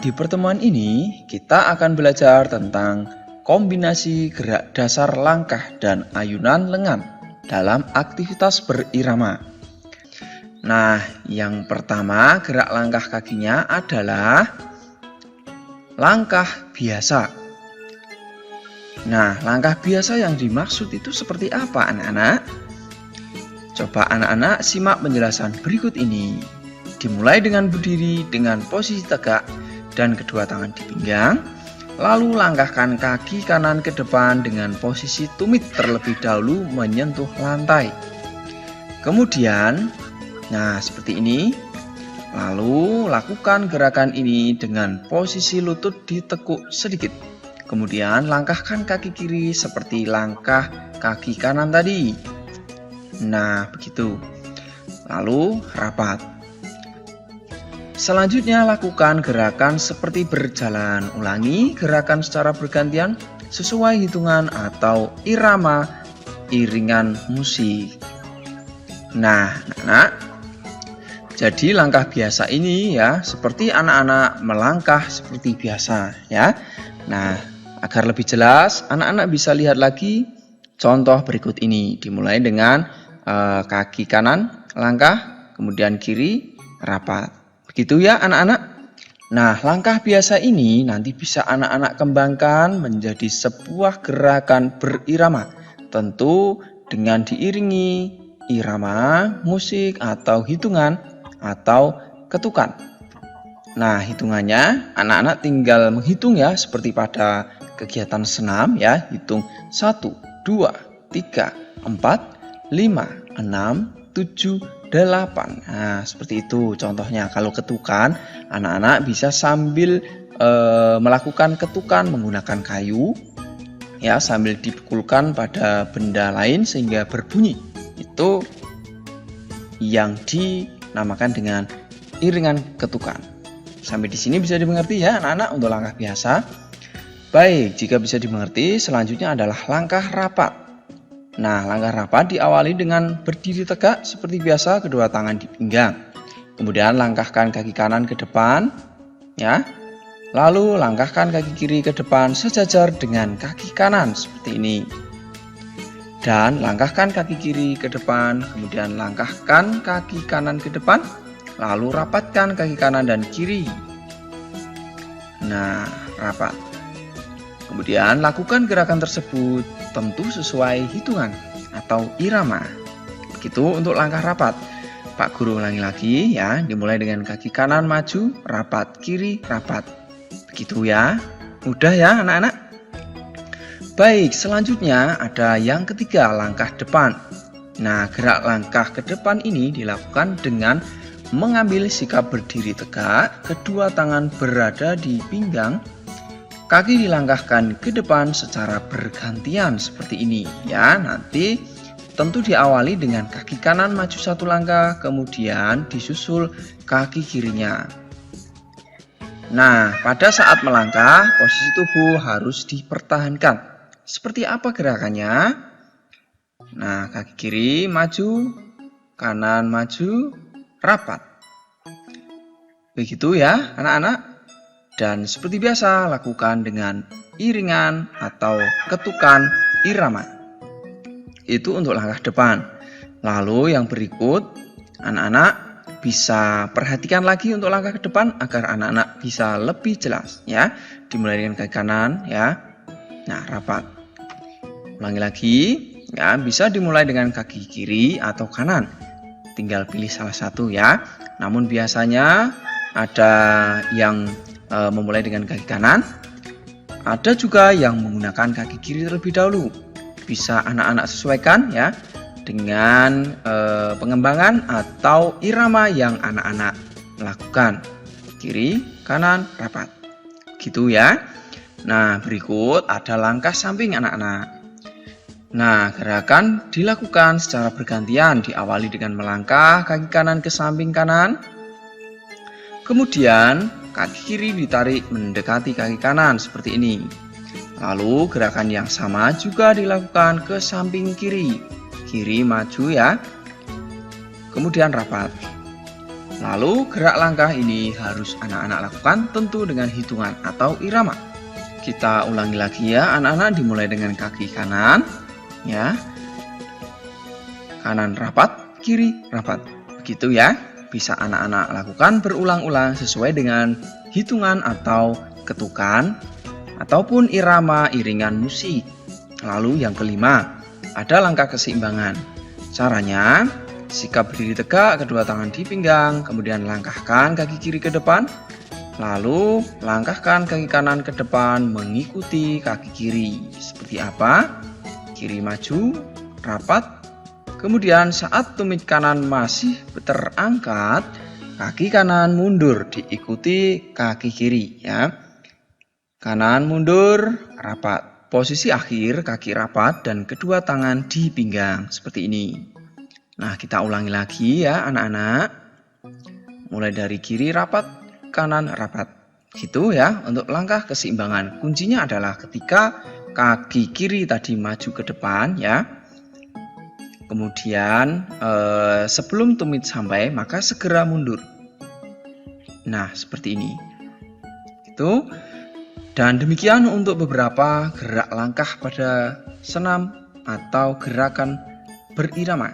di pertemuan ini kita akan belajar tentang kombinasi gerak dasar langkah dan ayunan lengan dalam aktivitas berirama. Nah, yang pertama gerak langkah kakinya adalah langkah biasa. Nah, langkah biasa yang dimaksud itu seperti apa, anak-anak? Coba anak-anak simak penjelasan berikut ini. Dimulai dengan berdiri dengan posisi tegak dan kedua tangan di pinggang. Lalu langkahkan kaki kanan ke depan dengan posisi tumit terlebih dahulu menyentuh lantai. Kemudian, nah seperti ini. Lalu lakukan gerakan ini dengan posisi lutut ditekuk sedikit. Kemudian langkahkan kaki kiri seperti langkah kaki kanan tadi. Nah, begitu. Lalu rapat. Selanjutnya lakukan gerakan seperti berjalan. Ulangi gerakan secara bergantian sesuai hitungan atau irama iringan musik. Nah, anak-anak, jadi langkah biasa ini ya seperti anak-anak melangkah seperti biasa ya. Nah, agar lebih jelas anak-anak bisa lihat lagi contoh berikut ini. Dimulai dengan kaki kanan langkah, kemudian kiri rapat. Begitu ya anak-anak. Nah, langkah biasa ini nanti bisa anak-anak kembangkan menjadi sebuah gerakan berirama. Tentu dengan diiringi irama, musik atau hitungan atau ketukan. Nah, hitungannya anak-anak tinggal menghitung ya seperti pada kegiatan senam ya. Hitung 1, 2, 3, 4, 5, 6, 7, 8. Nah, seperti itu contohnya. Kalau ketukan, anak-anak bisa sambil melakukan ketukan menggunakan kayu ya, sambil dipukulkan pada benda lain sehingga berbunyi. Itu yang dinamakan dengan iringan ketukan. Sampai di sini bisa dimengerti ya anak-anak untuk langkah biasa. Baik, jika bisa dimengerti, selanjutnya adalah langkah rapat. Nah, langkah rapat diawali dengan berdiri tegak seperti biasa, kedua tangan di pinggang. Kemudian langkahkan kaki kanan ke depan, ya. Lalu langkahkan kaki kiri ke depan sejajar dengan kaki kanan seperti ini. Dan langkahkan kaki kiri ke depan, kemudian langkahkan kaki kanan ke depan, lalu rapatkan kaki kanan dan kiri. Nah, rapat. Kemudian lakukan gerakan tersebut tentu sesuai hitungan atau irama. Begitu untuk langkah rapat. Pak Guru ulangi lagi ya, dimulai dengan kaki kanan maju, rapat, kiri, rapat. Begitu ya. Mudah ya anak-anak? Baik, selanjutnya ada yang ketiga, langkah depan. Nah, gerak langkah ke depan ini dilakukan dengan mengambil sikap berdiri tegak, kedua tangan berada di pinggang, kaki dilangkahkan ke depan secara bergantian seperti ini ya. Nanti tentu diawali dengan kaki kanan maju satu langkah, kemudian disusul kaki kirinya. Nah, pada saat melangkah, posisi tubuh harus dipertahankan. Seperti apa gerakannya? Nah, kaki kiri maju, kanan maju, rapat. Begitu ya anak-anak. Dan seperti biasa, lakukan dengan iringan atau ketukan irama. Itu untuk langkah depan. Lalu yang berikut, anak-anak bisa perhatikan lagi untuk langkah ke depan agar anak-anak bisa lebih jelas ya. Dimulai dengan kaki kanan ya. Nah, rapat. Ulangi lagi ya, bisa dimulai dengan kaki kiri atau kanan. Tinggal pilih salah satu ya. Namun biasanya ada yang memulai dengan kaki kanan, ada juga yang menggunakan kaki kiri terlebih dahulu. Bisa anak-anak sesuaikan ya dengan pengembangan atau irama yang anak-anak lakukan. Kiri, kanan, rapat. Gitu ya. Nah, berikut ada langkah samping anak-anak. Nah, gerakan dilakukan secara bergantian, diawali dengan melangkah kaki kanan ke samping kanan. Kemudian kaki kiri ditarik mendekati kaki kanan seperti ini. Lalu gerakan yang sama juga dilakukan ke samping kiri. Kiri maju ya. Kemudian rapat. Lalu gerak langkah ini harus anak-anak lakukan tentu dengan hitungan atau irama. Kita ulangi lagi ya anak-anak, dimulai dengan kaki kanan ya. Kanan rapat, kiri rapat. Begitu ya. Bisa anak-anak lakukan berulang-ulang sesuai dengan hitungan atau ketukan ataupun irama iringan musik. Lalu yang kelima, ada langkah keseimbangan. Caranya, sikap berdiri tegak, kedua tangan di pinggang, kemudian langkahkan kaki kiri ke depan, lalu langkahkan kaki kanan ke depan mengikuti kaki kiri. Seperti apa? Kiri maju, rapat, kemudian saat tumit kanan masih terangkat, kaki kanan mundur diikuti kaki kiri ya. Kanan mundur, rapat. Posisi akhir kaki rapat dan kedua tangan di pinggang seperti ini. Nah, kita ulangi lagi ya anak-anak. Mulai dari kiri rapat, kanan rapat. Gitu ya untuk langkah keseimbangan. Kuncinya adalah ketika kaki kiri tadi maju ke depan ya. Kemudian sebelum tumit sampai maka segera mundur. Nah, seperti ini. Itu. Dan demikian untuk beberapa gerak langkah pada senam atau gerakan berirama.